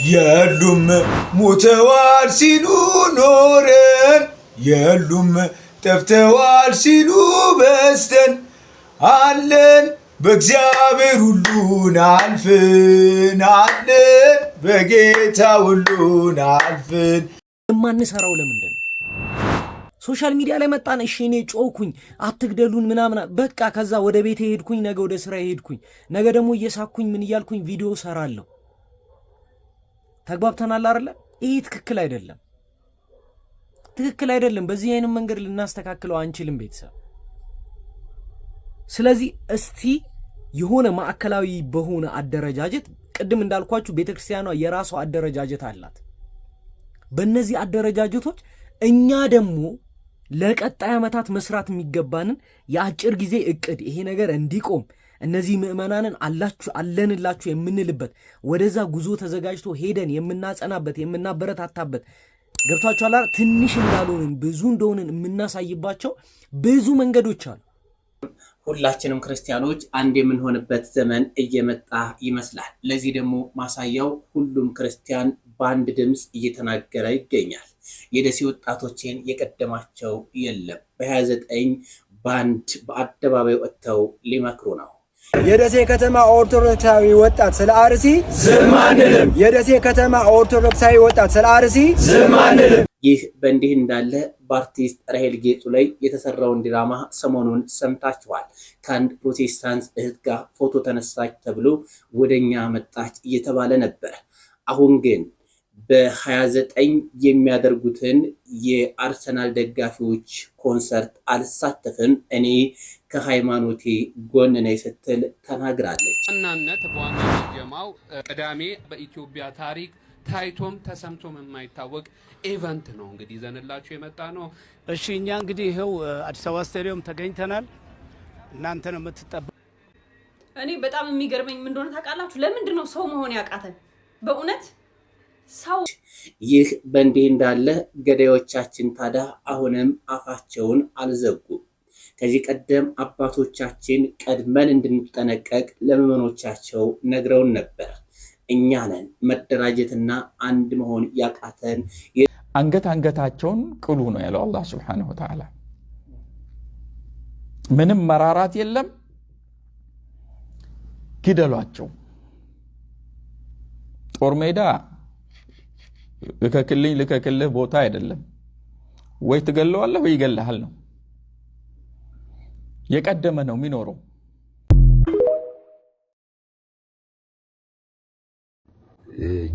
የሉም ሞተዋል ሲሉ ኖረን የሉም ጠፍተዋል ሲሉ በስተን አለን በእግዚአብሔር ሁሉን አልፈን አለን በጌታ ሁሉን አልፈን የማንሰራው ለምንድን ነው? ሶሻል ሚዲያ ላይ መጣን እሺ እኔ ጮኩኝ አትግደሉን ምናምን በቃ ከዛ ወደ ቤቴ ሄድኩኝ ነገ ወደ ስራ ሄድኩኝ ነገ ደግሞ እየሳኩኝ ምን ይያልኩኝ ቪዲዮ ሰራለሁ ተግባብተናል አይደለ? ይሄ ትክክል አይደለም በዚህ አይነት መንገድ ልናስተካክለው አንችልም ቤተሰብ ስለዚህ እስቲ የሆነ ማዕከላዊ በሆነ አደረጃጀት ቅድም እንዳልኳችሁ ቤተክርስቲያኗ የራሷ አደረጃጀት አላት በእነዚህ አደረጃጀቶች እኛ ደግሞ ለቀጣይ ዓመታት መስራት የሚገባንን የአጭር ጊዜ እቅድ ይሄ ነገር እንዲቆም እነዚህ ምእመናንን አለንላችሁ የምንልበት ወደዛ ጉዞ ተዘጋጅቶ ሄደን የምናጸናበት የምናበረታታበት ገብታችኋል አይደል ትንሽ እንዳልሆንን ብዙ እንደሆንን የምናሳይባቸው ብዙ መንገዶች አሉ ሁላችንም ክርስቲያኖች አንድ የምንሆንበት ዘመን እየመጣ ይመስላል ለዚህ ደግሞ ማሳያው ሁሉም ክርስቲያን በአንድ ድምጽ እየተናገረ ይገኛል የደሴ ወጣቶችን የቀደማቸው የለም በ29 ባንድ በአደባባይ ወጥተው ሊመክሩ ነው የደሴ ከተማ ኦርቶዶክሳዊ ወጣት ስለ አርሲ ዝም አንልም የደሴ ከተማ ኦርቶዶክሳዊ ወጣት ስለ አርሲ ዝም አንልም ይህ በእንዲህ እንዳለ በአርቲስት ራሄል ጌጡ ላይ የተሰራውን ድራማ ሰሞኑን ሰምታችኋል ከአንድ ፕሮቴስታንት እህት ጋር ፎቶ ተነሳች ተብሎ ወደኛ መጣች እየተባለ ነበር አሁን ግን በ29 የሚያደርጉትን የአርሰናል ደጋፊዎች ኮንሰርት አልሳተፍም እኔ ከሃይማኖቴ ጎን ነኝ ስትል ተናግራለች እናነት በዋና ጀማው ቅዳሜ በኢትዮጵያ ታሪክ ታይቶም ተሰምቶም የማይታወቅ ኢቨንት ነው እንግዲህ ዘንላችሁ የመጣ ነው እሺ እኛ እንግዲህ ይሄው አዲስ አበባ ስታዲየም ተገኝተናል እናንተ ነው የምትጠበቁ እኔ በጣም የሚገርመኝ ምን እንደሆነ ታውቃላችሁ ለምንድን ነው ሰው መሆን ያቃተን በእውነት ሰው ይህ በእንዲህ እንዳለ ገዳዮቻችን ታዲያ አሁንም አፋቸውን አልዘጉም ከዚህ ቀደም አባቶቻችን ቀድመን እንድንጠነቀቅ ለምዕመኖቻቸው ነግረውን ነበር እኛ ነን መደራጀትና አንድ መሆን ያቃተን አንገታቸውን ቅሉ ነው ያለው አላህ Subhanahu Wa Ta'ala ምንም መራራት የለም ግደሏቸው ጦር ሜዳ ልከክልህ ቦታ አይደለም ወይ ትገለዋለህ ወይ ይገለሃል ነው የቀደመ ነው የሚኖረው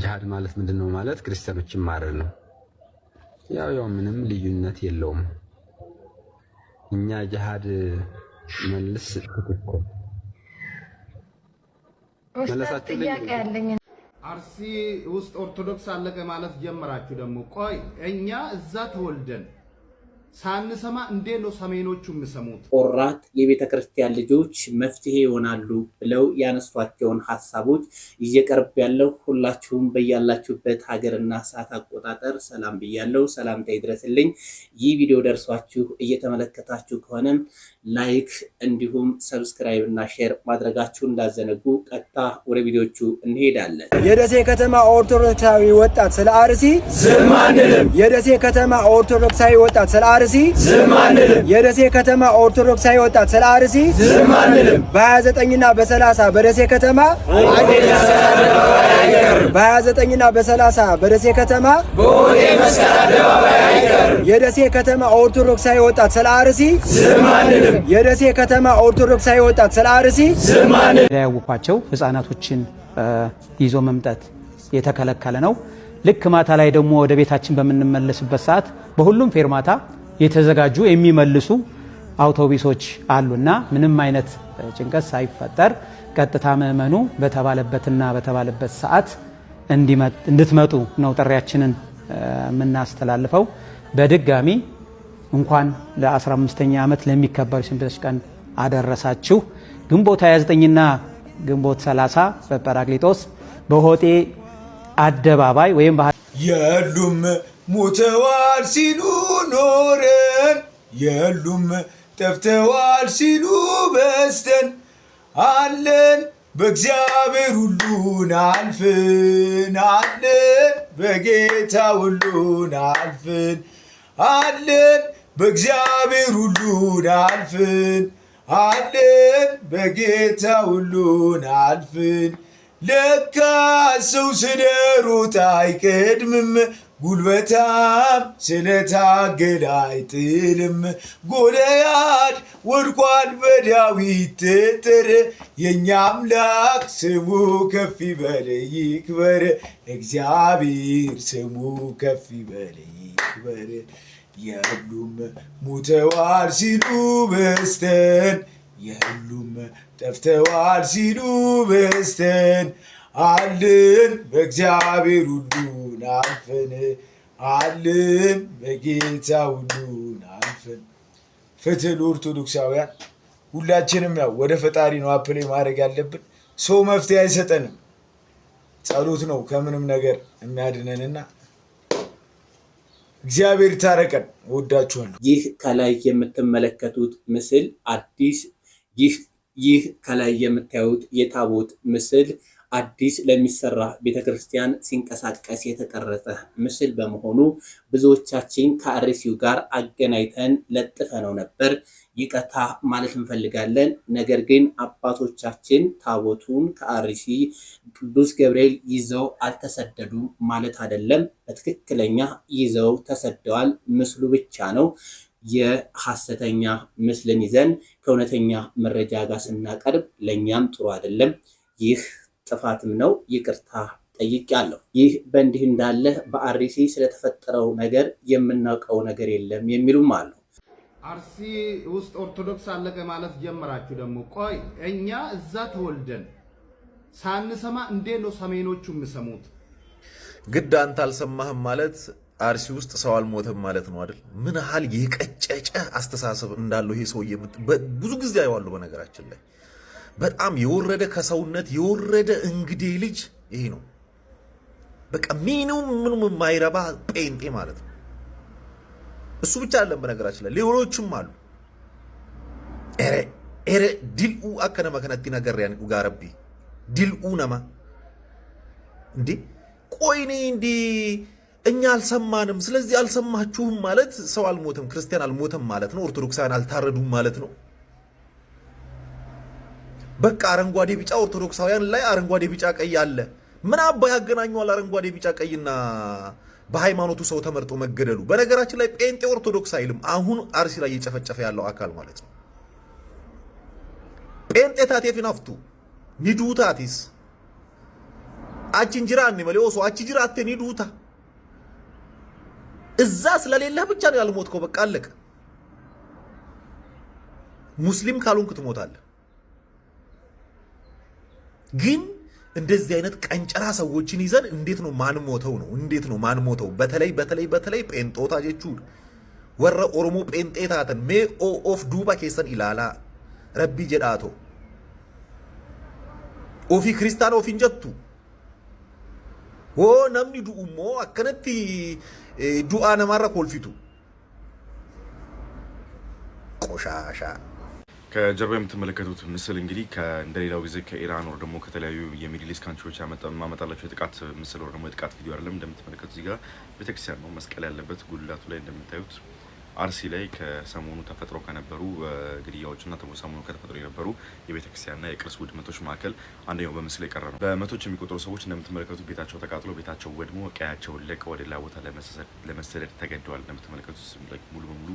ጂሃድ ማለት ምንድነው ማለት ክርስቲያኖችን ማረር ነው ያው ምንም ልዩነት የለውም እኛ ጂሃድ መልስ ተከኮ መለሳችሁ ለኝ አርሲ ውስጥ ኦርቶዶክስ አለቀ ማለት ጀመራችሁ ደግሞ ቆይ እኛ እዛ ተወልደን ሳንሰማ እንዴ ነው ሰሜኖቹ የሚሰሙት ኦራት የቤተክርስቲያን ልጆች መፍትሄ ይሆናሉ ብለው ያነሷቸውን ሐሳቦች እየቀርብ ያለው ሁላችሁም በያላችሁበት ሀገርና ሰዓት አቆጣጠር ሰላም ብያለሁ ሰላምታ ይድረስልኝ ይህ ቪዲዮ ደርሷችሁ እየተመለከታችሁ ከሆነም ላይክ እንዲሁም ሰብስክራይብ እና ሼር ማድረጋችሁን እንዳዘነጉ ቀጥታ ወደ ቪዲዮቹ እንሄዳለን የደሴ ከተማ ኦርቶዶክሳዊ ወጣት ስለ አርሲ ዝም አንልም የደሴ ከተማ ኦርቶዶክሳዊ ወጣት ስለ አርሲ ዝም አንልም የደሴ ከተማ ኦርቶዶክሳዊ ወጣት ስለ አርሲ ዝም አንልም በ29 እና በ30 በደሴ ከተማ በ29 እና በ30 በደሴ ከተማ ቦሌ መስቀል አደባባይ አይቀር የደሴ ከተማ ኦርቶዶክሳዊ ወጣት ስለ አርሲ ዝም አንልም የደሴ ከተማ ኦርቶዶክሳዊ ወጣት ስለ አርሲ ዝም አንልም ያውቋቸው ህፃናቶችን ይዞ መምጣት የተከለከለ ነው ልክ ማታ ላይ ደግሞ ወደ ቤታችን በመንመለስበት ሰዓት በሁሉም ፌርማታ የተዘጋጁ የሚመልሱ አውቶቡሶች አሉና ምንም አይነት ጭንቀት ሳይፈጠር ቀጥታ ምእመኑ በተባለበት ሰዓት እንድትመጡ ነው ጥሪያችንን የምናስተላልፈው በድጋሚ እንኳን ለ15ኛ ዓመት ለሚከበረው የሰንበቴ ቀን አደረሳችሁ ግንቦት 29 እና ግንቦት 30 በጰራቅሊጦስ በሆጤ አደባባይ ወይም የሉም ሞተዋል ሲሉ ኖረን የሉም ጠፍተዋል ሲሉ በስተን አለን በእግዚአብሔር ሁሉን አልፈን አለን በጌታ ሁሉን አልፈን አለን በእግዚአብሔር ሁሉን አልፈን አለን በጌታ ሁሉን አልፈን ለካ ሰው ስለሮጠ አይቀድምም ጉልበታም ስለታገለ አይጥልም ጎልያድ ወድቋል በዳዊት ጠጠር የኛ አምላክ ስሙ ከፍ ይበል ይክበር እግዚአብሔር ስሙ ከፍ ይበል ይክበር የሁሉም ሞተዋል ሲሉ በስተን የሁሉም ጠፍተዋል ሲሉ በስተን አለን በእግዚአብሔር ሁሉን አልፈን አለን በጌታ ሁሉን አልፈን። ፍትህ ለኦርቶዶክሳውያን። ሁላችንም ያው ወደ ፈጣሪ ነው አፕላይ ማድረግ ያለብን። ሰው መፍትሄ አይሰጠንም። ጸሎት ነው ከምንም ነገር የሚያድነንና እግዚአብሔር ታረቀን። ወዳችኋለሁ። ይህ ከላይ የምትመለከቱት ምስል አዲስ ይህ ከላይ የምታዩት የታቦት ምስል አዲስ ለሚሰራ ቤተክርስቲያን ሲንቀሳቀስ የተቀረጸ ምስል በመሆኑ ብዙዎቻችን ከአርሲው ጋር አገናኝተን ለጥፈነው ነበር። ይቅርታ ማለት እንፈልጋለን። ነገር ግን አባቶቻችን ታቦቱን ከአርሲ ቅዱስ ገብርኤል ይዘው አልተሰደዱም ማለት አይደለም። በትክክለኛ ይዘው ተሰደዋል። ምስሉ ብቻ ነው የሐሰተኛ ምስልን ይዘን ከእውነተኛ መረጃ ጋር ስናቀርብ ለእኛም ጥሩ አይደለም። ይህ ጥፋትም ነው። ይቅርታ ጠይቄያለሁ። ይህ በእንዲህ እንዳለ በአርሲ ስለተፈጠረው ነገር የምናውቀው ነገር የለም የሚሉም አሉ። አርሲ ውስጥ ኦርቶዶክስ አለቀ ማለት ጀመራችሁ ደግሞ። ቆይ እኛ እዛ ተወልደን ሳንሰማ እንዴት ነው ሰሜኖቹ የሚሰሙት? ግድ አንተ አልሰማህም ማለት አርሲ ውስጥ ሰው አልሞተም ማለት ነው አይደል? ምን ያህል የቀጨጨ አስተሳሰብ እንዳለው ይሄ ሰውዬ ብዙ ጊዜ አየዋለሁ። በነገራችን ላይ በጣም የወረደ ከሰውነት የወረደ እንግዲህ ልጅ ይሄ ነው። በቃ ምንም የማይረባ ጴንጤ ማለት ነው። እሱ ብቻ አይደለም፣ በነገራችን ላይ ሌሎችም አሉ። ኤረ ዲልኡ አከነማ ከነቲ ነገር ያን ጋረቢ ዲልኡ ነማ እንዴ ቆይኔ እንዴ እኛ አልሰማንም። ስለዚህ አልሰማችሁም ማለት ሰው አልሞተም፣ ክርስቲያን አልሞተም ማለት ነው። ኦርቶዶክሳውያን አልታረዱም ማለት ነው። በቃ አረንጓዴ ቢጫ ኦርቶዶክሳውያን ላይ አረንጓዴ ቢጫ ቀይ አለ። ምን አባ ያገናኘዋል አረንጓዴ ቢጫ ቀይና በሃይማኖቱ ሰው ተመርጦ መገደሉ? በነገራችን ላይ ጴንጤ ኦርቶዶክስ አይልም። አሁን አርሲ ላይ እየጨፈጨፈ ያለው አካል ማለት ነው። ጴንጤ ታቴ ፊናፍቱ ኒዱታቲስ አቺንጅራ አንመለውሶ አቺጅራቴ ኒዱታ እዛ ስለሌለህ ብቻ ነው ያልሞትከው። በቃ አለቀ። ሙስሊም ካልሆንክ ትሞታለህ። ግን እንደዚህ አይነት ቀንጨራ ሰዎችን ይዘን እንዴት ነው ማንሞተው ነው? እንዴት ነው ማንሞተው? በተለይ ጴንጦታ ጀቹን ወረ ኦሮሞ ጴንጤታተን ሜ ኦፍ ዱባ ኬሰን ኢላላ ረቢ ጀዳቶ ኦፊ ክርስቲያን ኦፊ እንጀቱ ነምኒ ዱኡሞ አከነቲ ዱአ ነማራ ኮልፊቱ ቆሻሻ። ከጀርባ የምትመለከቱት ምስል እንግዲህ እንደሌላው ጊዜ ከኢራን ወር ደግሞ ከተለያዩ የሚድል ኢስት ካንትሪዎች ማመጣላቸው የጥቃት ምስል ወር ደግሞ የጥቃት ቪዲዮ አይደለም። እንደምትመለከቱት እዚህ ጋር ቤተክርስቲያን ነው፣ መስቀል ያለበት ጉልላቱ ላይ እንደምታዩት። አርሲ ላይ ከሰሞኑ ተፈጥሮ ከነበሩ ግድያዎችና ሰሞኑ ከተፈጥሮ የነበሩ የቤተክርስቲያንና የቅርስ ውድመቶች መካከል አንደኛው በምስል የቀረ ነው። በመቶች የሚቆጠሩ ሰዎች እንደምትመለከቱት ቤታቸው ተቃጥሎ ቤታቸው ወድሞ ቀያቸውን ለቀው ወደ ሌላ ቦታ ለመሰደድ ተገደዋል። እንደምትመለከቱት ሙሉ በሙሉ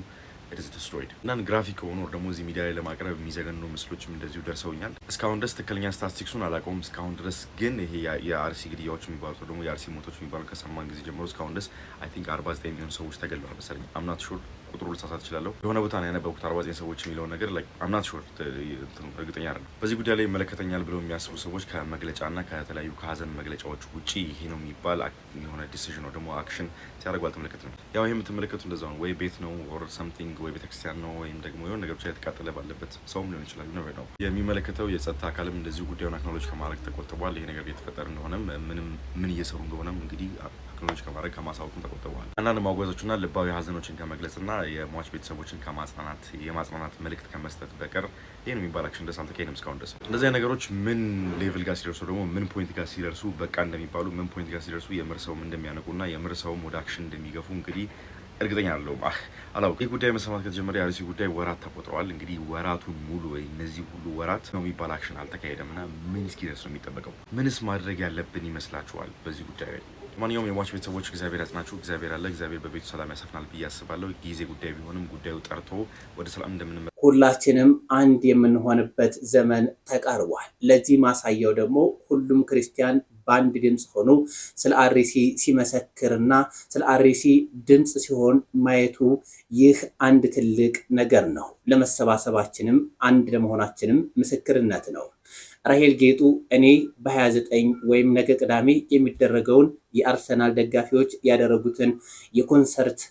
destroyed እና ግራፊክ ሆኖ ደግሞ እዚህ ሚዲያ ላይ ለማቅረብ የሚዘገኑ ምስሎችም እንደዚሁ ደርሰውኛል። እስካሁን ድረስ ትክክለኛ ስታቲስቲክሱን አላውቀውም። እስካሁን ድረስ ግን ይሄ የአርሲ ግድያዎች የሚባሉት ደግሞ የአርሲ ሞቶች የሚባሉ ከሰማን ጊዜ ጀምሮ እስካሁን ድረስ አይ ቲንክ 49 የሚሆኑ ሰዎች ተገድለዋል መሰለኝ። አምናት ሹር ቁጥሩ ልሳሳት እችላለሁ። የሆነ ቦታ ነው ያነበብኩት 49 ሰዎች የሚለውን ነገር ላይ አምናት ሹር እርግጠኛ አይደለም። በዚህ ጉዳይ ላይ ይመለከተኛል ብለው የሚያስቡ ሰዎች ከመግለጫና ከተለያዩ ከሀዘን መግለጫዎች ውጪ ይሄ ነው የሚባል የሆነ ዲሲዥን ነው ደግሞ አክሽን ሲያደርጉ አልተመለከትንም። ያው ይሄ የምትመለከቱ እንደዛው ነው ወይ ቤት ነው ኦር ሰምቲንግ ቢልዲንግ ወይ ቤተክርስቲያን ነው ወይም ደግሞ የሆነ ነገሮች ላይ የተቃጠለ ባለበት ሰውም ሊሆን ይችላል ነው የሚመለከተው የጸጥታ አካልም እንደዚሁ ጉዳዩን አክኖሎጅ ከማድረግ ተቆጥቧል። ይሄ ነገር እየተፈጠረ እንደሆነም ምን እየሰሩ እንደሆነም እንግዲህ አክኖሎጅ ከማድረግ ከማሳወቅም ተቆጥቧል። አንዳንድ ማጓዞችና ልባዊ ሀዘኖችን ከመግለጽና የሟች ቤተሰቦችን የማጽናናት መልእክት ከመስጠት በቀር ይህን የሚባል አክሽን እንደስ አልተካሄደም እስካሁን ድረስ። እንደዚህ ነገሮች ምን ሌቭል ጋር ሲደርሱ ደግሞ ምን ፖይንት ጋር ሲደርሱ በቃ እንደሚባሉ ምን ፖይንት ጋር ሲደርሱ የምር ሰውም እንደሚያነቁና የምር ሰውም ወደ አክሽን እንደሚገፉ እንግዲህ እርግጠኛ አይደለሁም። አላውቅም። ይህ ጉዳይ መሰማት ከተጀመረ የአርሲ ጉዳይ ወራት ተቆጥረዋል። እንግዲህ ወራቱን ሙሉ ወይ እነዚህ ሁሉ ወራት ነው የሚባል አክሽን አልተካሄደም እና ምን እስኪደርስ ነው የሚጠበቀው? ምንስ ማድረግ ያለብን ይመስላችኋል በዚህ ጉዳይ ላይ? ማንኛውም የሟች ቤተሰቦች እግዚአብሔር ያጽናችሁ። እግዚአብሔር አለ። እግዚአብሔር በቤቱ ሰላም ያሰፍናል ብዬ አስባለሁ። ጊዜ ጉዳይ ቢሆንም ጉዳዩ ጠርቶ ወደ ሰላም እንደምንመ ሁላችንም አንድ የምንሆንበት ዘመን ተቃርቧል። ለዚህ ማሳያው ደግሞ ሁሉም ክርስቲያን በአንድ ድምፅ ሆኖ ስለ አርሲ ሲመሰክርና ስለ አርሲ ድምፅ ሲሆን ማየቱ ይህ አንድ ትልቅ ነገር ነው። ለመሰባሰባችንም አንድ ለመሆናችንም ምስክርነት ነው። ራሄል ጌጡ እኔ በ29 ወይም ነገ ቅዳሜ የሚደረገውን የአርሰናል ደጋፊዎች ያደረጉትን የኮንሰርት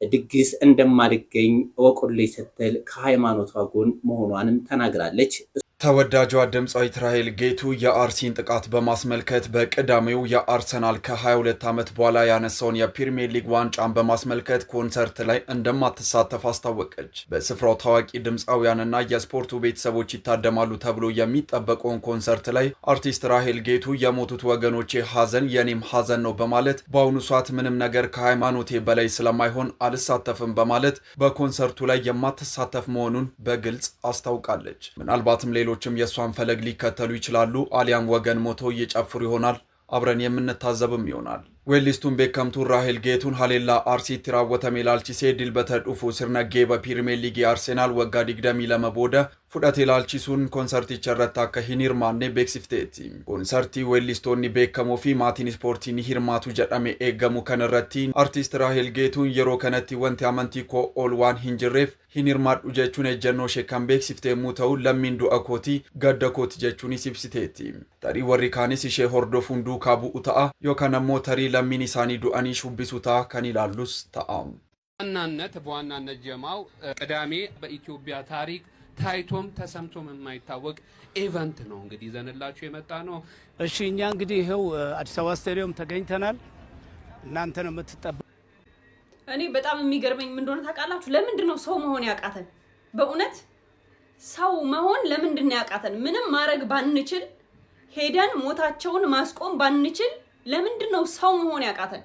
ድግስ እንደማልገኝ እወቁልኝ ስትል ከሃይማኖቷ ጎን መሆኗንም ተናግራለች። ተወዳጇ ድምፃዊት ራሄል ጌቱ የአርሲን ጥቃት በማስመልከት በቅዳሜው የአርሰናል ከ22 ዓመት በኋላ ያነሳውን የፕሪሚየር ሊግ ዋንጫን በማስመልከት ኮንሰርት ላይ እንደማትሳተፍ አስታወቀች። በስፍራው ታዋቂ ድምፃውያንና የስፖርቱ ቤተሰቦች ይታደማሉ ተብሎ የሚጠበቀውን ኮንሰርት ላይ አርቲስት ራሄል ጌቱ የሞቱት ወገኖቼ ሀዘን የኔም ሀዘን ነው በማለት በአሁኑ ሰዓት ምንም ነገር ከሃይማኖቴ በላይ ስለማይሆን አልሳተፍም በማለት በኮንሰርቱ ላይ የማትሳተፍ መሆኑን በግልጽ አስታውቃለች። ምናልባትም ሌሎችም የሷን ፈለግ ሊከተሉ ይችላሉ፣ አሊያም ወገን ሞቶ እየጨፍሩ ይሆናል። አብረን የምንታዘብም ይሆናል። ዌሊስቱን ቤከምቱ ራሄል ጌቱን ሀሌላ አርሲ ትራወተ ሜላልቺሴ ዲልበተ ዱፉ ስርነጌ በፕሪሚየር ሊግ አርሴናል ወጋ ዲግደሚ ለመቦደ ፉዳቴ ላልቺሱን ኮንሰርቲ ቸረታ ከሂኒርማኔ ቤክሲፍቴቲ ኮንሰርቲ ዌሊስቶኒ ቤከሞፊ ማቲን ስፖርቲኒ ሂርማቱ ጀዳሜ ኤገሙ ከነረቲ አርቲስት ራሄል ጌቱን የሮ ከነቲ ወንቲ አመንቲ ኮ ኦልዋን ሂንጅሬፍ ሂኒርማዱ ጀቹን ኤጀኖ ሼካን ቤክሲፍቴ ሙተው ለሚንዱ አኮቲ ገደኮት ጀቹን ሲብሲቴቲ ተሪ ወሪካኒስ ሼ ሆርዶፉን ዱካቡ ኡታአ ዮካነሞ ተሪ ለሚን ኢሳኒ ዱአኒ ሹቢሱታ ከኒላሉስ ተአም ዋናነት በዋናነት ጀማው ቅዳሜ በኢትዮጵያ ታሪክ ታይቶም ተሰምቶም የማይታወቅ ኢቨንት ነው እንግዲህ ዘንላችሁ የመጣ ነው። እሺ እኛ እንግዲህ ይሄው አዲስ አበባ ስታዲየም ተገኝተናል። እናንተ ነው የምትጠብቁ። እኔ በጣም የሚገርመኝ ምን እንደሆነ ታውቃላችሁ? ለምንድን ነው ሰው መሆን ያቃተን? በእውነት ሰው መሆን ለምንድን ነው ያቃተን? ምንም ማድረግ ባንችል ሄደን ሞታቸውን ማስቆም ባንችል ለምንድን ነው ሰው መሆን ያቃተን?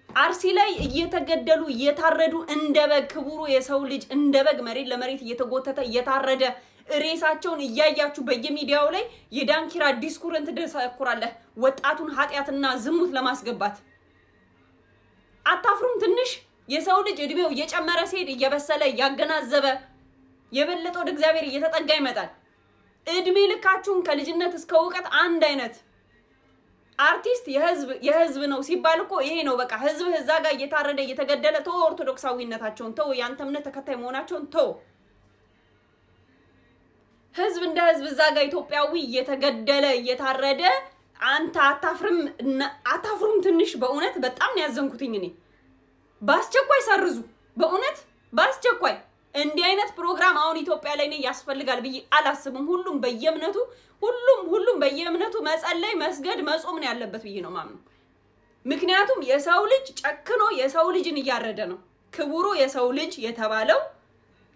አርሲ ላይ እየተገደሉ እየታረዱ እንደበግ ክቡሩ የሰው ልጅ እንደበግ መሬት ለመሬት እየተጎተተ እየታረደ ሬሳቸውን እያያችሁ በየሚዲያው ላይ የዳንኪራ ዲስኩርን ትደሰኩራለህ ወጣቱን ኃጢያትና ዝሙት ለማስገባት አታፍሩም? ትንሽ የሰው ልጅ እድሜው እየጨመረ ሲሄድ እየበሰለ ያገናዘበ የበለጠ ወደ እግዚአብሔር እየተጠጋ ይመጣል። እድሜ ልካችሁን ከልጅነት እስከ እውቀት አንድ አይነት አርቲስት የህዝብ ነው ሲባል እኮ ይሄ ነው በቃ ህዝብ እዛ ጋር እየታረደ እየተገደለ ተው፣ ኦርቶዶክሳዊነታቸውን ተው፣ ያንተ እምነት ተከታይ መሆናቸውን ተው። ህዝብ እንደ ህዝብ እዛ ጋር ኢትዮጵያዊ እየተገደለ እየታረደ አንተ አታፍሩም? ትንሽ በእውነት በጣም ነው ያዘንኩትኝ እኔ። በአስቸኳይ ሰርዙ፣ በእውነት በአስቸኳይ እንዲህ አይነት ፕሮግራም አሁን ኢትዮጵያ ላይ ነው ያስፈልጋል ብዬ አላስብም። ሁሉም በየእምነቱ መጸለይ፣ መስገድ፣ መጾም ነው ያለበት ብዬ ነው ማምነው። ምክንያቱም የሰው ልጅ ጨክኖ የሰው ልጅን እያረደ ነው። ክቡሩ የሰው ልጅ የተባለው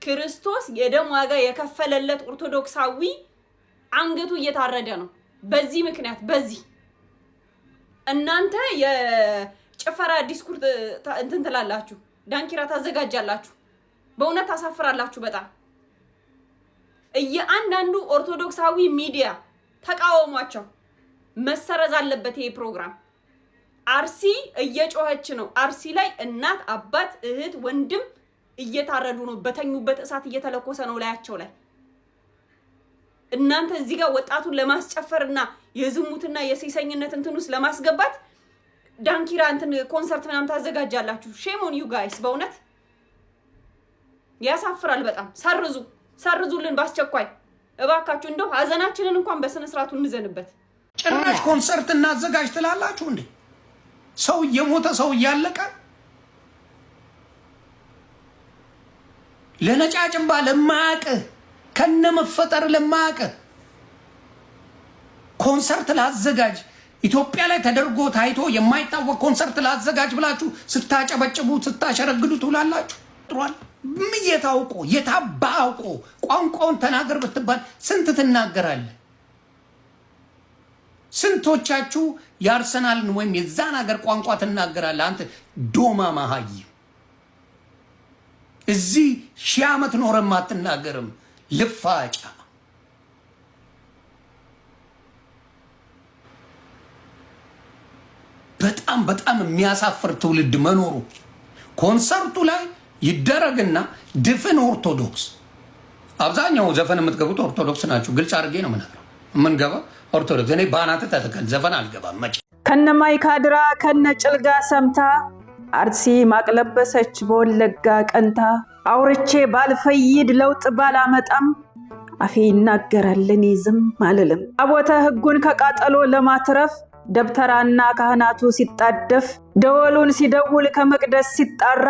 ክርስቶስ የደም ዋጋ የከፈለለት ኦርቶዶክሳዊ አንገቱ እየታረደ ነው። በዚህ ምክንያት እናንተ የጭፈራ ዲስኩር እንትን ትላላችሁ፣ ዳንኪራ ታዘጋጃላችሁ። በእውነት ታሳፍራላችሁ በጣም። እያንዳንዱ ኦርቶዶክሳዊ ሚዲያ ተቃወሟቸው። መሰረዝ አለበት ይሄ ፕሮግራም። አርሲ እየጮኸች ነው። አርሲ ላይ እናት፣ አባት፣ እህት፣ ወንድም እየታረዱ ነው። በተኙበት እሳት እየተለኮሰ ነው ላያቸው ላይ። እናንተ እዚህ ጋር ወጣቱን ለማስጨፈርና የዝሙትና የሴሰኝነት እንትን ውስጥ ለማስገባት ዳንኪራ እንትን ኮንሰርት ምናምን ታዘጋጃላችሁ። ሼም ኦን ዩ ጋይስ። በእውነት ያሳፍራል በጣም። ሰርዙልን ባስቸኳይ እባካችሁ። እንደው ሀዘናችንን እንኳን በስነ ስርዓቱ እንዘንበት። ጭራሽ ኮንሰርት እናዘጋጅ ትላላችሁ እንዴ? ሰው እየሞተ ሰው እያለቀ ለነጫጭባ ለማያቅ ከነመፈጠር ለማያቅ ኮንሰርት ላዘጋጅ ኢትዮጵያ ላይ ተደርጎ ታይቶ የማይታወቅ ኮንሰርት ላዘጋጅ ብላችሁ ስታጨበጭቡ ስታሸረግዱ ትውላላችሁ። ጥሯል ምየታውቆ የታባውቆ ቋንቋውን ተናገር ብትባል ስንት ትናገራለህ? ስንቶቻችሁ የአርሰናልን ወይም የዛን ሀገር ቋንቋ ትናገራለህ? አንተ ዶማ ማሃይ እዚህ 1000 ዓመት ኖረም አትናገርም። ልፋጫ በጣም በጣም የሚያሳፍር ትውልድ መኖሩ ኮንሰርቱ ላይ ይደረግና ድፍን ኦርቶዶክስ አብዛኛው ዘፈን የምትገቡት ኦርቶዶክስ ናችሁ። ግልጽ አድርጌ ነው የምነግረው። የምንገባው ኦርቶዶክስ እኔ ባናት ተተከል ዘፈን አልገባም። መቼ ከነማይ ካድራ ከነጭልጋ ሰምታ አርሲ ማቅለበሰች በወለጋ ቀንታ አውርቼ ባልፈይድ ለውጥ ባላመጣም አፌ ይናገራል እኔ ዝም አልልም። አቦተ ሕጉን ከቃጠሎ ለማትረፍ ደብተራና ካህናቱ ሲጣደፍ ደወሉን ሲደውል ከመቅደስ ሲጣራ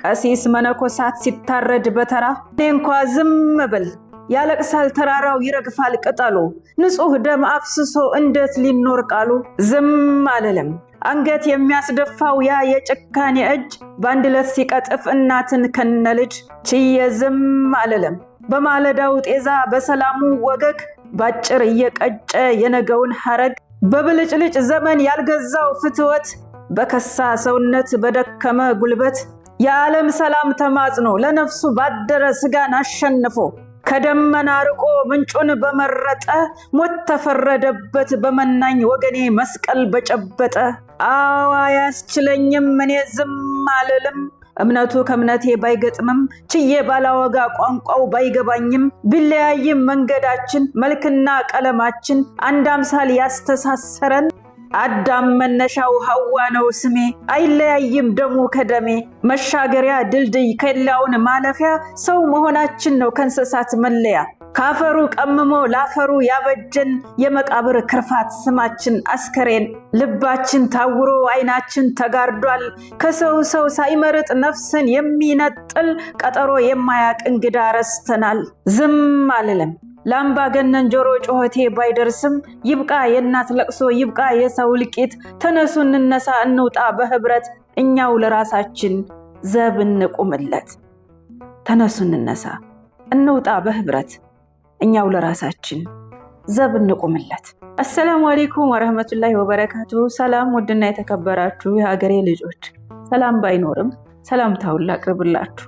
ቀሲስ መነኮሳት ሲታረድ በተራ እኔ እንኳ ዝም ብል ያለቅሳል ተራራው ይረግፋል ቅጠሉ ንጹህ ደም አፍስሶ እንዴት ሊኖር ቃሉ ዝም አልልም። አንገት የሚያስደፋው ያ የጭካኔ እጅ በአንድ ዕለት ሲቀጥፍ እናትን ከነልጅ ችዬ ዝም አልልም። በማለዳው ጤዛ በሰላሙ ወገግ ባጭር እየቀጨ የነገውን ሐረግ በብልጭልጭ ዘመን ያልገዛው ፍትወት በከሳ ሰውነት በደከመ ጉልበት የዓለም ሰላም ተማጽኖ ለነፍሱ ባደረ ስጋን አሸንፎ ከደመና ርቆ ምንጩን በመረጠ ሞት ተፈረደበት በመናኝ ወገኔ መስቀል በጨበጠ አዋ ያስችለኝም እኔ ዝም አልልም። እምነቱ ከእምነቴ ባይገጥምም ችዬ ባላወጋ ቋንቋው ባይገባኝም ቢለያይም መንገዳችን መልክና ቀለማችን አንድ አምሳል ያስተሳሰረን አዳም መነሻው ሐዋ ነው ስሜ አይለያይም ደሙ ከደሜ መሻገሪያ ድልድይ ከላውን ማለፊያ ሰው መሆናችን ነው ከእንስሳት መለያ ካፈሩ ቀምሞ ላፈሩ ያበጀን የመቃብር ክርፋት ስማችን አስከሬን ልባችን ታውሮ አይናችን ተጋርዷል ከሰው ሰው ሳይመርጥ ነፍስን የሚነጥል ቀጠሮ የማያቅ እንግዳ ረስተናል። ዝም አልልም። ላምባገነን ጆሮ ጮሆቴ ባይደርስም ይብቃ የእናት ለቅሶ ይብቃ የሰው ልቂት ተነሱ እንነሳ እንውጣ በህብረት እኛው ለራሳችን ዘብ እንቁምለት። ተነሱ እንነሳ እንውጣ በህብረት እኛው ለራሳችን ዘብ እንቁምለት። አሰላሙ አለይኩም ወራህመቱላሂ ወበረካቱ። ሰላም ውድና የተከበራችሁ የሀገሬ ልጆች፣ ሰላም ባይኖርም ሰላምታውን ላቅርብላችሁ።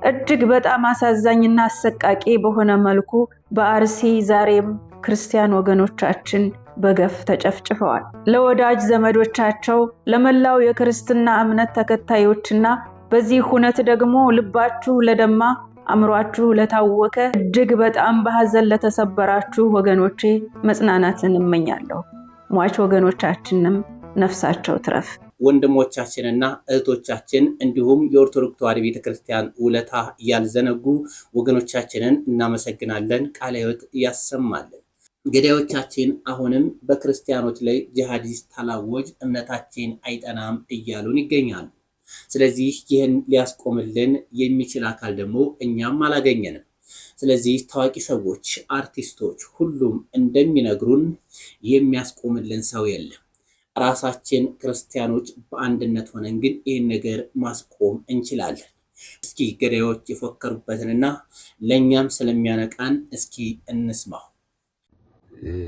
እጅግ በጣም አሳዛኝና አሰቃቂ በሆነ መልኩ በአርሲ ዛሬም ክርስቲያን ወገኖቻችን በገፍ ተጨፍጭፈዋል። ለወዳጅ ዘመዶቻቸው ለመላው የክርስትና እምነት ተከታዮችና በዚህ ሁነት ደግሞ ልባችሁ ለደማ አምሯችሁ ለታወከ እጅግ በጣም በሐዘን ለተሰበራችሁ ወገኖቼ መጽናናትን እመኛለሁ። ሟች ወገኖቻችንም ነፍሳቸው ትረፍ። ወንድሞቻችንና እህቶቻችን እንዲሁም የኦርቶዶክስ ተዋሕዶ ቤተክርስቲያን ውለታ ያልዘነጉ ወገኖቻችንን እናመሰግናለን። ቃለ ሕይወት ያሰማልን። ገዳዮቻችን አሁንም በክርስቲያኖች ላይ ጂሃዲስት ታላወጅ እምነታችን አይጠናም እያሉን ይገኛሉ። ስለዚህ ይህን ሊያስቆምልን የሚችል አካል ደግሞ እኛም አላገኘንም። ስለዚህ ታዋቂ ሰዎች፣ አርቲስቶች ሁሉም እንደሚነግሩን የሚያስቆምልን ሰው የለም። ራሳችን ክርስቲያኖች በአንድነት ሆነን ግን ይህን ነገር ማስቆም እንችላለን። እስኪ ገዳዮች የፎከሩበትንና ለእኛም ስለሚያነቃን እስኪ እንስማው።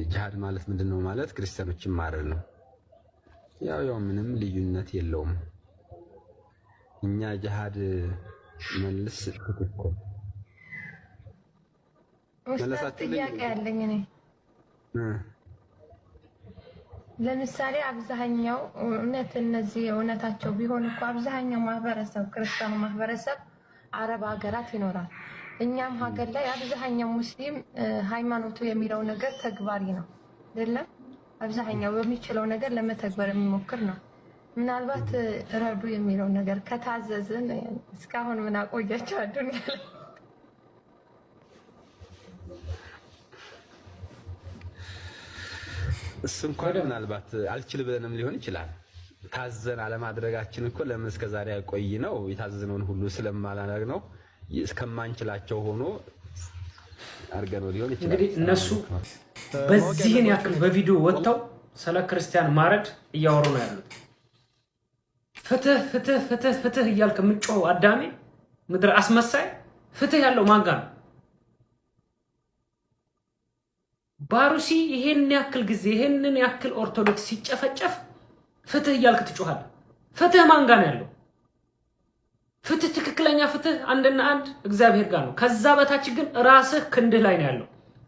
ጂሃድ ማለት ምንድን ነው ማለት ክርስቲያኖችን ማረድ ነው። ያው ምንም ልዩነት የለውም። እኛ ጂሃድ መልስ ትክክል መለሳችሁ ጥያቄ ያለኝ እኔ ለምሳሌ አብዛኛው እውነት እነዚህ እውነታቸው ቢሆን እኮ አብዛኛው ማህበረሰብ ክርስቲያኑ ማህበረሰብ አረብ ሀገራት ይኖራል። እኛም ሀገር ላይ አብዛኛው ሙስሊም ሃይማኖቱ የሚለው ነገር ተግባሪ ነው አይደለም። አብዛኛው በሚችለው ነገር ለመተግበር የሚሞክር ነው። ምናልባት ረዱ የሚለው ነገር ከታዘዝን እስካሁን ምን አቆያቸው አዱንያ ላይ? እሱ እንኳን ምናልባት አልችል ብለንም ሊሆን ይችላል። ታዘን አለማድረጋችን እኮ ለምን እስከዛሬ ያቆይ ነው የታዘዝነውን ሁሉ ስለማላደርግ ነው። እስከማንችላቸው ሆኖ አርገን ሊሆን ይችላል። እንግዲህ እነሱ በዚህን ያክል በቪዲዮ ወጥተው ስለ ክርስቲያን ማረድ እያወሩ ነው ያሉት። ፍትህ ፍትህ ፍትህ ፍትህ እያልክ የምትጮኸው አዳሜ ምድር አስመሳይ ፍትህ ያለው ማን ጋር ነው? ባሩሲ ይሄን ያክል ጊዜ ይሄንን ያክል ኦርቶዶክስ ሲጨፈጨፍ ፍትህ እያልክ ትጮኻለህ። ፍትህ ማን ጋር ነው ያለው? ፍትህ ትክክለኛ ፍትህ አንድና አንድ እግዚአብሔር ጋር ነው። ከዛ በታች ግን ራስህ ክንድህ ላይ ነው ያለው።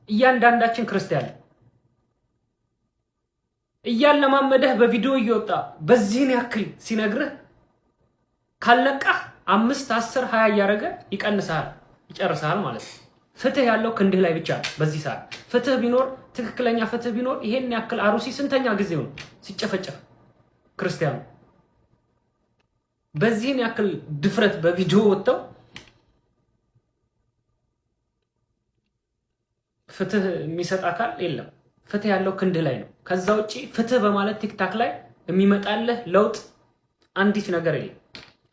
እያንዳንዳችን ክርስቲያን እያለማመደህ በቪዲዮ እየወጣ በዚህን ያክል ሲነግርህ ካልነቃህ 5 10 20 እያደረገ ይቀንሳል ይጨርሳል ማለት ነው። ፍትህ ያለው ክንድህ ላይ ብቻ ነው። በዚህ ሰዓት ፍትህ ቢኖር ትክክለኛ ፍትህ ቢኖር ይሄን ያክል አሩሲ ስንተኛ ጊዜው ነው ሲጨፈጨፍ ክርስቲያኑ? በዚህን ያክል ድፍረት በቪዲዮ ወጥተው ፍትህ የሚሰጥ አካል የለም። ፍትህ ያለው ክንድህ ላይ ነው። ከዛ ውጪ ፍትህ በማለት ቲክታክ ላይ የሚመጣልህ ለውጥ አንዲት ነገር የለም።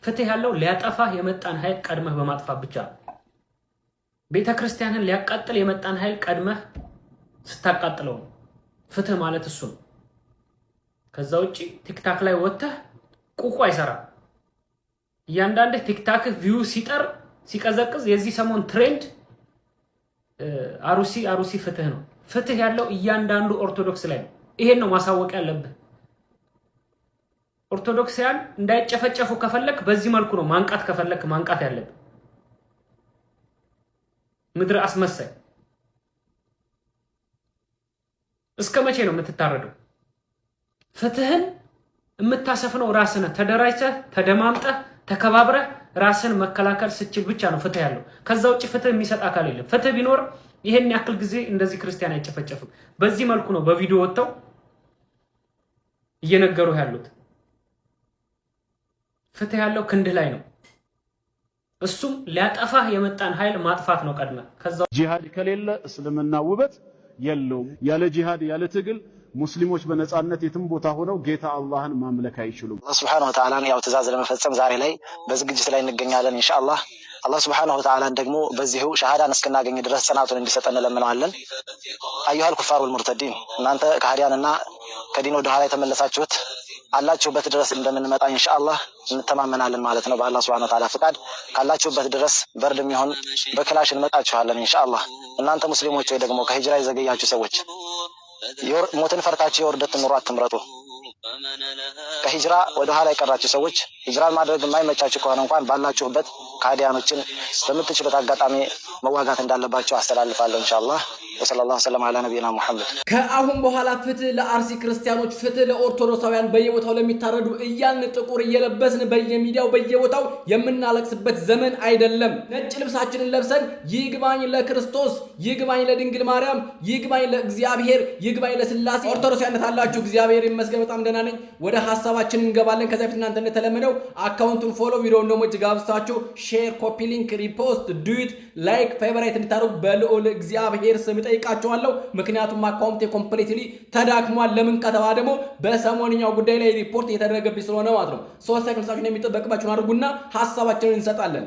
ፍትህ ያለው ሊያጠፋህ የመጣን ኃይል ቀድመህ በማጥፋት ብቻ ነው። ቤተ ክርስቲያንን ሊያቃጥል የመጣን ኃይል ቀድመህ ስታቃጥለው ነው ፍትህ ማለት እሱ ነው። ከዛ ውጪ ቲክታክ ላይ ወጥተህ ቁቁ አይሰራም። እያንዳንድህ ቲክታክ ቪው ሲጠር ሲቀዘቅዝ የዚህ ሰሞን ትሬንድ አሩሲ ፍትህ ነው። ፍትህ ያለው እያንዳንዱ ኦርቶዶክስ ላይ ነው። ይሄን ነው ማሳወቅ ያለብህ። ኦርቶዶክሳውያን እንዳይጨፈጨፉ ከፈለክ በዚህ መልኩ ነው ማንቃት ከፈለክ ማንቃት ያለብህ። ምድር አስመሳይ እስከ መቼ ነው የምትታረደው? ፍትህን የምታሰፍነው ራስህ ነህ። ተደራጅተህ ተደማምጠህ ተከባብረህ ራስን መከላከል ስችል ብቻ ነው ፍትህ ያለው። ከዛ ውጪ ፍትህ የሚሰጥ አካል የለም። ፍትህ ቢኖር ይሄን ያክል ጊዜ እንደዚህ ክርስቲያን አይጨፈጨፍም። በዚህ መልኩ ነው በቪዲዮ ወጥተው እየነገሩ ያሉት። ፍትህ ያለው ክንድህ ላይ ነው። እሱም ሊያጠፋህ የመጣን ኃይል ማጥፋት ነው ቀድመህ። ከዛ ጂሃድ ከሌለ እስልምና ውበት የለውም። ያለ ጂሃድ ያለ ትግል ሙስሊሞች በነጻነት የትም ቦታ ሆነው ጌታ አላህን ማምለክ አይችሉም። አላህ ሱብሓነሁ ወተዓላ ያው ትእዛዝ ለመፈጸም ዛሬ ላይ በዝግጅት ላይ እንገኛለን ኢንሻአላህ። አላህ ሱብሓነሁ ወተዓላ ደግሞ በዚሁ ሸሃዳን እስክናገኝ ድረስ ጽናቱን እንዲሰጠን እንለምነዋለን። አዩሃል ኩፋር ወልሙርተዲን፣ እናንተ ከሃዲያንና ከዲን ወደ ኋላ የተመለሳችሁት አላችሁበት ድረስ እንደምንመጣ ኢንሻአላህ እንተማመናለን ማለት ነው። በአላህ ሱብሓነሁ ወተዓላ ፍቃድ ካላችሁበት ድረስ በርድም ይሁን በክላሽ እንመጣችኋለን ኢንሻአላህ። እናንተ ሙስሊሞች ወይ ደግሞ ከሂጅራ የዘገያችሁ ሰዎች ሞትን ፈርታችሁ የውርደት ኑሮ አትምረጡ። ከሂጅራ ወደ ኋላ የቀራችሁ ሰዎች ሂጅራን ማድረግ የማይመቻችሁ ከሆነ እንኳን ባላችሁበት ከሃዲያኖችን በምትችሉት አጋጣሚ መዋጋት እንዳለባችሁ አስተላልፋለሁ ኢንሻአላህ። ወሰለላሁ ዐለ ዐላ ነቢይና ሙሐመድ። ከአሁን በኋላ ፍትህ ለአርሲ ክርስቲያኖች፣ ፍትህ ለኦርቶዶክሳውያን በየቦታው ለሚታረዱ እያልን ጥቁር እየለበስን በየሚዲያው በየቦታው የምናለቅስበት ዘመን አይደለም። ነጭ ልብሳችንን ለብሰን ይግባኝ ለክርስቶስ፣ ይግባኝ ለድንግል ማርያም፣ ይግባኝ ለእግዚአብሔር፣ ይግባኝ ለስላሴ። ኦርቶዶክሳዊነት አላችሁ? እግዚአብሔር ይመስገን በጣም ደህና ነኝ። ወደ ሐሳባችን እንገባለን። ከዛ በፊት እናንተ እንደተለመደው አካውንቱን ፎሎ፣ ቪዲዮውን ደግሞ እጅግ አብዝታችሁ ሼር፣ ኮፒ ሊንክ፣ ሪፖስት፣ ዱት፣ ላይክ፣ ፌቨራይት እንድታደርጉ በልዑል እግዚአብሔር ስም ጠይቃችኋለሁ። ምክንያቱም አካውንቴ ኮምፕሊትሊ ተዳክሟል። ለምን ከተባለ ደግሞ በሰሞንኛው ጉዳይ ላይ ሪፖርት እየተደረገብኝ ስለሆነ ማለት ነው። 3 ሰከንድ ሳችሁ የሚጠበቅባችሁን አድርጉና ሐሳባችንን እንሰጣለን።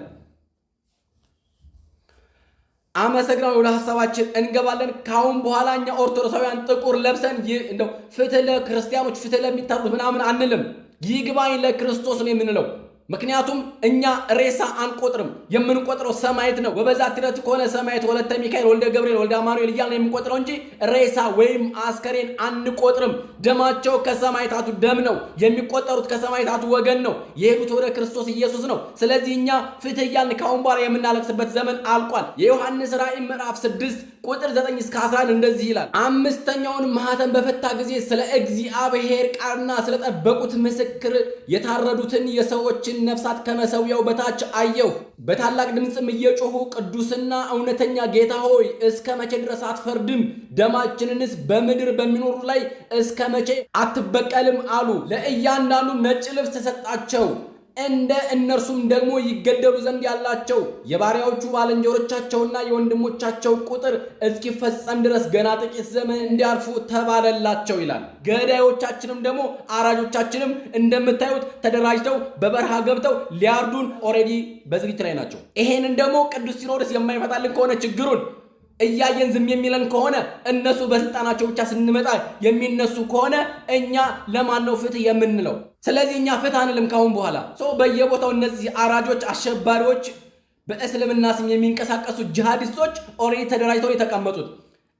አመሰግናለሁ። ወደ ሐሳባችን እንገባለን። ካሁን በኋላ እኛ ኦርቶዶክሳውያን ጥቁር ለብሰን እንደው ፍትህ ለክርስቲያኖች፣ ፍትህ ለሚታሩት ምናምን አንልም። ይግባኝ ለክርስቶስ ነው የምንለው። ምክንያቱም እኛ ሬሳ አንቆጥርም፣ የምንቆጥረው ሰማዕት ነው። በበዛት ትረት ከሆነ ሰማዕት ወለተ ሚካኤል፣ ወልደ ገብርኤል፣ ወልደ አማኑኤል እያልን የምንቆጥረው እንጂ ሬሳ ወይም አስከሬን አንቆጥርም። ደማቸው ከሰማዕታቱ ደም ነው፣ የሚቆጠሩት ከሰማዕታቱ ወገን ነው፣ የሄዱት ወደ ክርስቶስ ኢየሱስ ነው። ስለዚህ እኛ ፍትህ እያልን ካሁን በኋላ የምናለቅስበት ዘመን አልቋል። የዮሐንስ ራእይ ምዕራፍ 6 ቁጥር 9 እስከ 11 እንደዚህ ይላል። አምስተኛውን ማህተም በፈታ ጊዜ ስለ እግዚአብሔር ቃልና ስለጠበቁት ምስክር የታረዱትን የሰዎችን ነፍሳት ከመሰዊያው በታች አየሁ። በታላቅ ድምፅም እየጮሁ ቅዱስና እውነተኛ ጌታ ሆይ እስከ መቼ ድረስ አትፈርድም? ደማችንንስ በምድር በሚኖሩ ላይ እስከ መቼ አትበቀልም? አሉ። ለእያንዳንዱ ነጭ ልብስ ተሰጣቸው። እንደ እነርሱም ደግሞ ይገደሉ ዘንድ ያላቸው የባሪያዎቹ ባልንጀሮቻቸውና የወንድሞቻቸው ቁጥር እስኪፈጸም ድረስ ገና ጥቂት ዘመን እንዲያልፉ ተባለላቸው ይላል። ገዳዮቻችንም ደግሞ አራጆቻችንም እንደምታዩት ተደራጅተው በበረሃ ገብተው ሊያርዱን ኦልሬዲ በዝግጅት ላይ ናቸው። ይሄንን ደግሞ ቅዱስ ሲኖዶስ የማይፈታልን ከሆነ ችግሩን እያየን ዝም የሚለን ከሆነ እነሱ በስልጣናቸው ብቻ ስንመጣ የሚነሱ ከሆነ እኛ ለማን ነው ፍትህ የምንለው? ስለዚህ እኛ ፍትህ አንልም ካሁን በኋላ። በየቦታው እነዚህ አራጆች፣ አሸባሪዎች፣ በእስልምና ስም የሚንቀሳቀሱ ጂሃዲስቶች ኦልሬዲ ተደራጅተው የተቀመጡት።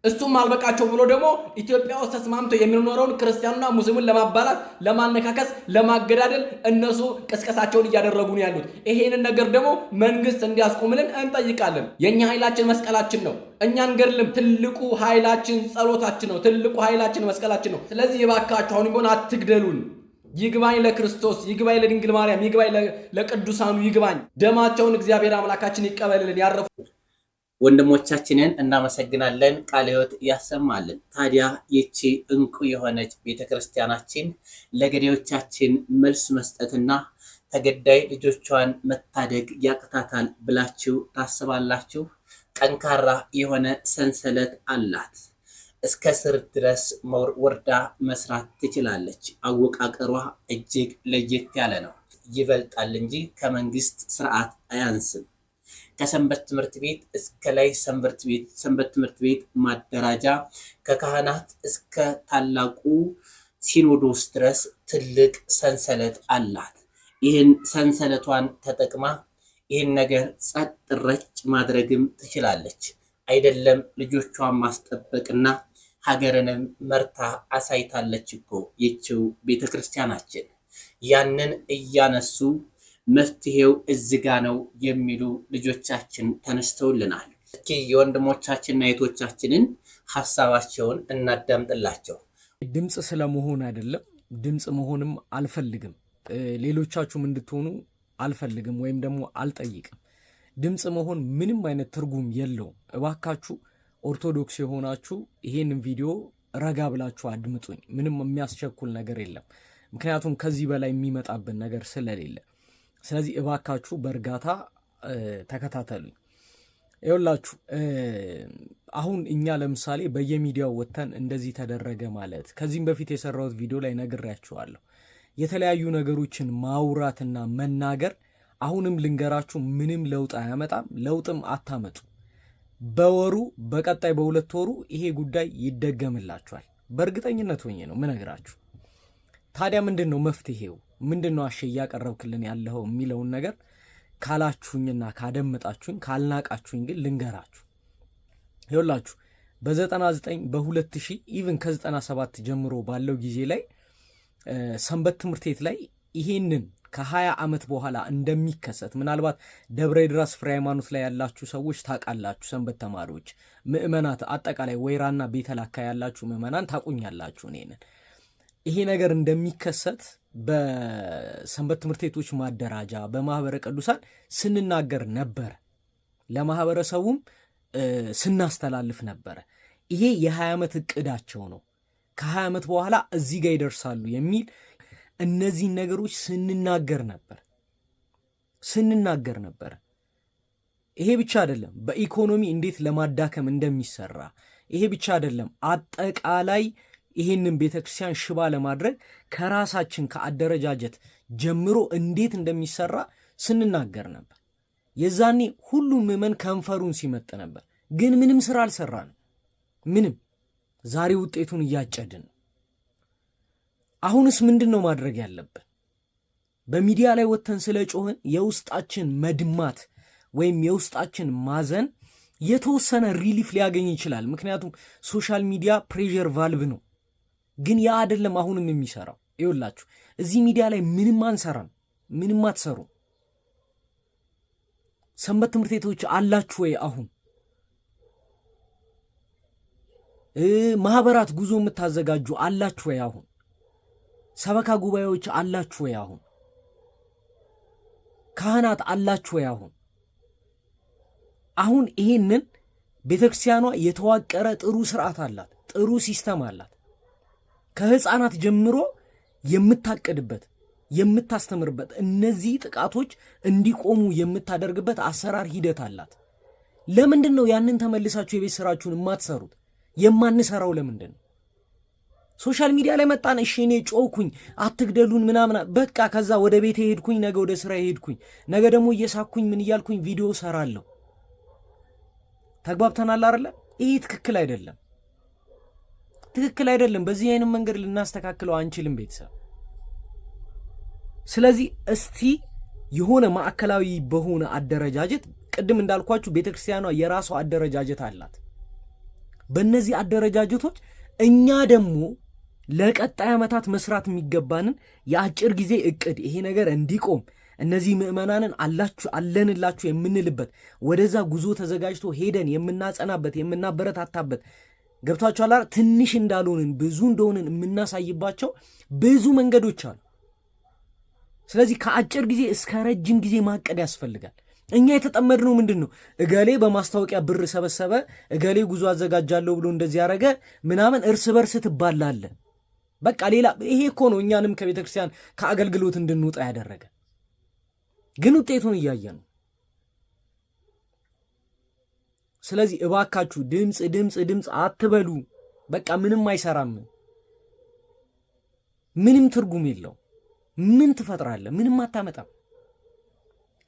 እሱም አልበቃቸው ብሎ ደግሞ ኢትዮጵያ ውስጥ ተስማምተው የሚኖረውን ክርስቲያኑና ሙስሊሙን ለማባላት፣ ለማነካከስ፣ ለማገዳደል እነሱ ቅስቀሳቸውን እያደረጉ ነው ያሉት። ይሄንን ነገር ደግሞ መንግስት እንዲያስቆምልን እንጠይቃለን። የኛ ኃይላችን መስቀላችን ነው። እኛ አንገድልም። ትልቁ ኃይላችን ጸሎታችን ነው። ትልቁ ኃይላችን መስቀላችን ነው። ስለዚህ እባካችሁ አሁን ቢሆን አትግደሉን። ይግባኝ ለክርስቶስ፣ ይግባኝ ለድንግል ማርያም፣ ይግባኝ ለቅዱሳኑ፣ ይግባኝ። ደማቸውን እግዚአብሔር አምላካችን ይቀበልልን። ያረፉ ወንድሞቻችንን እናመሰግናለን። ቃለ ሕይወት ያሰማልን። ታዲያ ይቺ እንቁ የሆነች ቤተክርስቲያናችን ለገዳዮቻችን መልስ መስጠትና ተገዳይ ልጆቿን መታደግ ያቅታታል ብላችሁ ታስባላችሁ? ጠንካራ የሆነ ሰንሰለት አላት። እስከ ስር ድረስ ወርዳ መስራት ትችላለች። አወቃቀሯ እጅግ ለየት ያለ ነው። ይበልጣል እንጂ ከመንግስት ስርዓት አያንስም። ከሰንበት ትምህርት ቤት እስከ ላይ ሰንበት ትምህርት ቤት ማደራጃ፣ ከካህናት እስከ ታላቁ ሲኖዶስ ድረስ ትልቅ ሰንሰለት አላት። ይህን ሰንሰለቷን ተጠቅማ ይህን ነገር ጸጥ ረጭ ማድረግም ትችላለች። አይደለም ልጆቿን ማስጠበቅና ሀገርንም መርታ አሳይታለች እኮ ይህችው ቤተክርስቲያናችን። ያንን እያነሱ መፍትሄው እዚጋ ነው የሚሉ ልጆቻችን ተነስተውልናል። እስኪ የወንድሞቻችንና የቶቻችንን ሐሳባቸውን እናዳምጥላቸው። ድምጽ ስለመሆን አይደለም፣ ድምጽ መሆንም አልፈልግም። ሌሎቻችሁም እንድትሆኑ አልፈልግም ወይም ደግሞ አልጠይቅም። ድምጽ መሆን ምንም አይነት ትርጉም የለውም። እባካችሁ ኦርቶዶክስ የሆናችሁ ይሄንን ቪዲዮ ረጋ ብላችሁ አድምጡኝ። ምንም የሚያስቸኩል ነገር የለም፣ ምክንያቱም ከዚህ በላይ የሚመጣብን ነገር ስለሌለ። ስለዚህ እባካችሁ በእርጋታ ተከታተሉኝ። ይኸውላችሁ አሁን እኛ ለምሳሌ በየሚዲያው ወጥተን እንደዚህ ተደረገ ማለት ከዚህም በፊት የሰራሁት ቪዲዮ ላይ ነግሬያችኋለሁ። የተለያዩ ነገሮችን ማውራትና መናገር አሁንም ልንገራችሁ ምንም ለውጥ አያመጣም፣ ለውጥም አታመጡ። በወሩ በቀጣይ በሁለት ወሩ ይሄ ጉዳይ ይደገምላችኋል። በእርግጠኝነት ሆኜ ነው ምነግራችሁ። ታዲያ ምንድን ነው መፍትሄው? ምንድን ነው እያቀረብክልን ያለው የሚለውን ነገር ካላችሁኝና ካደመጣችሁኝ፣ ካልናቃችሁኝ ግን ልንገራችሁ። ይኸውላችሁ በ99 በ2000 ኢቭን ከ97 ጀምሮ ባለው ጊዜ ላይ ሰንበት ትምህርት ቤት ላይ ይሄንን ከ20 ዓመት በኋላ እንደሚከሰት ምናልባት ደብረ ድራስ ፍሬ ሃይማኖት ላይ ያላችሁ ሰዎች ታውቃላችሁ። ሰንበት ተማሪዎች፣ ምእመናት፣ አጠቃላይ ወይራና ቤተላካ ያላችሁ ምእመናን ታቁኛላችሁ። እኔን ይሄ ነገር እንደሚከሰት በሰንበት ትምህርት ቤቶች ማደራጃ በማህበረ ቅዱሳን ስንናገር ነበረ። ለማህበረሰቡም ስናስተላልፍ ነበረ። ይሄ የ20 ዓመት እቅዳቸው ነው። ከ20 ዓመት በኋላ እዚህ ጋር ይደርሳሉ የሚል እነዚህን ነገሮች ስንናገር ነበር። ይሄ ብቻ አይደለም፣ በኢኮኖሚ እንዴት ለማዳከም እንደሚሰራ። ይሄ ብቻ አይደለም፣ አጠቃላይ ይህንን ቤተክርስቲያን ሽባ ለማድረግ ከራሳችን ከአደረጃጀት ጀምሮ እንዴት እንደሚሰራ ስንናገር ነበር። የዛኔ ሁሉም ምዕመን ከንፈሩን ሲመጥ ነበር። ግን ምንም ስራ አልሰራንም። ምንም። ዛሬ ውጤቱን እያጨድን። አሁንስ ምንድን ነው ማድረግ ያለብን? በሚዲያ ላይ ወጥተን ስለ ጮህን የውስጣችን መድማት ወይም የውስጣችን ማዘን የተወሰነ ሪሊፍ ሊያገኝ ይችላል። ምክንያቱም ሶሻል ሚዲያ ፕሬዠር ቫልቭ ነው። ግን ያ አይደለም አሁንም የሚሰራው። ይኸውላችሁ እዚህ ሚዲያ ላይ ምንም አንሰራም፣ ምንም አትሰሩ። ሰንበት ትምህርት ቤቶች አላችሁ ወይ? አሁን ማህበራት ጉዞ የምታዘጋጁ አላችሁ ወይ? አሁን ሰበካ ጉባኤዎች አላችሁ ወይ? አሁን ካህናት አላችሁ ወይ? አሁን ይሄንን ቤተክርስቲያኗ የተዋቀረ ጥሩ ስርዓት አላት፣ ጥሩ ሲስተም አላት። ከህፃናት ጀምሮ የምታቀድበት የምታስተምርበት እነዚህ ጥቃቶች እንዲቆሙ የምታደርግበት አሰራር ሂደት አላት። ለምንድን ነው ያንን ተመልሳችሁ የቤት ስራችሁን የማትሰሩት? የማንሰራው ለምንድን ነው? ሶሻል ሚዲያ ላይ መጣን፣ እሺ እኔ ጮኩኝ አትግደሉን ምናምን፣ በቃ ከዛ ወደ ቤቴ ሄድኩኝ፣ ነገ ወደ ስራ ሄድኩኝ፣ ነገ ደግሞ እየሳኩኝ ምን እያልኩኝ ቪዲዮ ሰራለሁ። ተግባብተናል አይደለ? ይሄ ትክክል አይደለም፣ ትክክል አይደለም። በዚህ አይነት መንገድ ልናስተካክለው አንችልም ቤተሰብ። ስለዚህ እስቲ የሆነ ማዕከላዊ በሆነ አደረጃጀት፣ ቅድም እንዳልኳችሁ ቤተክርስቲያኗ የራሷ አደረጃጀት አላት። በእነዚህ አደረጃጀቶች እኛ ደግሞ ለቀጣይ ዓመታት መስራት የሚገባንን የአጭር ጊዜ እቅድ፣ ይሄ ነገር እንዲቆም እነዚህ ምዕመናንን አለንላችሁ የምንልበት ወደዛ ጉዞ ተዘጋጅቶ ሄደን የምናጸናበት የምናበረታታበት፣ ገብቷችኋል? ትንሽ እንዳልሆንን ብዙ እንደሆንን የምናሳይባቸው ብዙ መንገዶች አሉ። ስለዚህ ከአጭር ጊዜ እስከ ረጅም ጊዜ ማቀድ ያስፈልጋል። እኛ የተጠመድነው ምንድን ነው? እገሌ በማስታወቂያ ብር ሰበሰበ፣ እገሌ ጉዞ አዘጋጃለሁ ብሎ እንደዚህ ያደረገ ምናምን፣ እርስ በርስ ትባላለ። በቃ ሌላ ይሄ እኮ ነው እኛንም ከቤተ ክርስቲያን ከአገልግሎት እንድንወጣ ያደረገ። ግን ውጤቱን እያየ ነው። ስለዚህ እባካችሁ ድምፅ ድምፅ ድምፅ አትበሉ። በቃ ምንም አይሰራም፣ ምንም ትርጉም የለው። ምን ትፈጥራለህ? ምንም አታመጣም።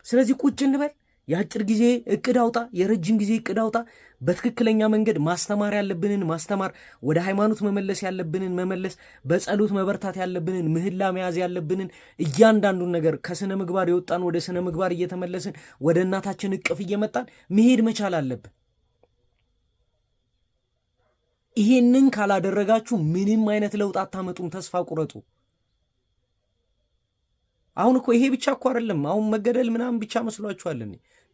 ስለዚህ ቁጭ እንበል፣ የአጭር ጊዜ እቅድ አውጣ፣ የረጅም ጊዜ እቅድ አውጣ። በትክክለኛ መንገድ ማስተማር ያለብንን ማስተማር፣ ወደ ሃይማኖት መመለስ ያለብንን መመለስ፣ በጸሎት መበርታት ያለብንን፣ ምህላ መያዝ ያለብንን እያንዳንዱን ነገር ከስነ ምግባር የወጣን ወደ ስነ ምግባር እየተመለስን ወደ እናታችን እቅፍ እየመጣን መሄድ መቻል አለብን። ይሄንን ካላደረጋችሁ ምንም አይነት ለውጥ አታመጡም። ተስፋ ቁረጡ። አሁን እኮ ይሄ ብቻ እኮ አይደለም። አሁን መገደል ምናምን ብቻ መስሏችኋል?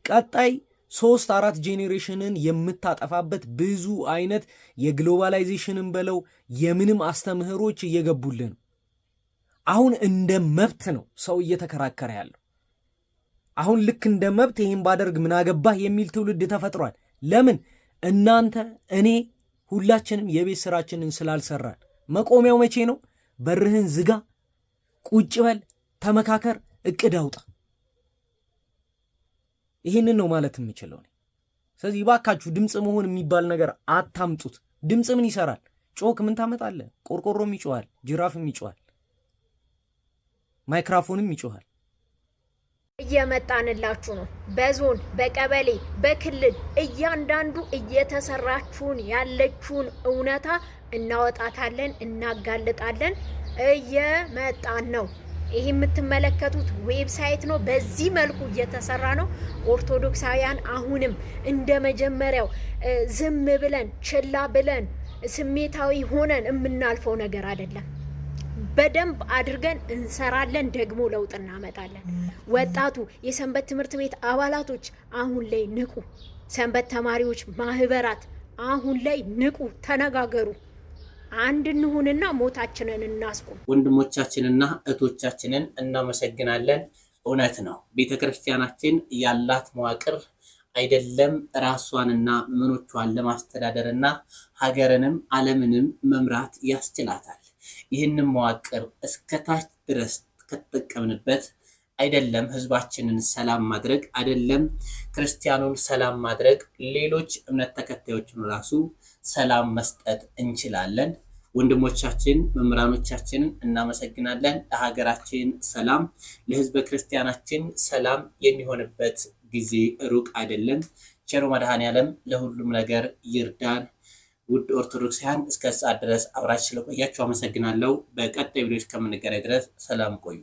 ቀጣይ 3-4 ጄኔሬሽንን የምታጠፋበት ብዙ አይነት የግሎባላይዜሽንን በለው የምንም አስተምህሮች እየገቡልን። አሁን እንደ መብት ነው ሰው እየተከራከረ ያለው። አሁን ልክ እንደ መብት ይሄን ባደርግ ምን አገባህ የሚል ትውልድ ተፈጥሯል። ለምን? እናንተ እኔ ሁላችንም የቤት ስራችንን ስላልሰራን። መቆሚያው መቼ ነው? በርህን ዝጋ፣ ቁጭ በል፣ ተመካከር፣ እቅድ አውጣ። ይሄንን ነው ማለት የምችለው። ስለዚህ ባካችሁ ድምፅ መሆን የሚባል ነገር አታምጡት። ድምፅ ምን ይሰራል? ጮክ ምን ታመጣለህ? ቆርቆሮም ይጮሃል፣ ጅራፍም ይጮሃል፣ ማይክራፎንም ይጮሃል። እየመጣንላችሁ ነው። በዞን በቀበሌ በክልል እያንዳንዱ እየተሰራችሁን ያለችውን እውነታ እናወጣታለን፣ እናጋልጣለን። እየመጣን ነው። ይሄ የምትመለከቱት ዌብሳይት ነው። በዚህ መልኩ እየተሰራ ነው። ኦርቶዶክሳውያን አሁንም እንደ መጀመሪያው ዝም ብለን ችላ ብለን ስሜታዊ ሆነን የምናልፈው ነገር አይደለም። በደንብ አድርገን እንሰራለን፣ ደግሞ ለውጥ እናመጣለን። ወጣቱ የሰንበት ትምህርት ቤት አባላቶች አሁን ላይ ንቁ። ሰንበት ተማሪዎች ማህበራት አሁን ላይ ንቁ፣ ተነጋገሩ። አንድ እንሁንና ሞታችንን እናስቁም። ወንድሞቻችንና እህቶቻችንን እናመሰግናለን። እውነት ነው፣ ቤተክርስቲያናችን ያላት መዋቅር አይደለም ራሷንና ምኖቿን ለማስተዳደርና ሀገርንም ዓለምንም መምራት ያስችላታል። ይህንን መዋቅር እስከታች ድረስ ከተጠቀምንበት አይደለም ህዝባችንን ሰላም ማድረግ፣ አይደለም ክርስቲያኑን ሰላም ማድረግ፣ ሌሎች እምነት ተከታዮችን ራሱ ሰላም መስጠት እንችላለን። ወንድሞቻችን መምህራኖቻችንን እናመሰግናለን። ለሀገራችን ሰላም፣ ለህዝበ ክርስቲያናችን ሰላም የሚሆንበት ጊዜ ሩቅ አይደለም። ቸሩ መድኃኔዓለም ለሁሉም ነገር ይርዳን። ውድ ኦርቶዶክሳውያን እስከ ሰዓት ድረስ አብራችሁ ስለቆያችሁ አመሰግናለሁ። በቀጣይ ቪዲዮዎች ከምንገናኝ ድረስ ሰላም ቆዩ።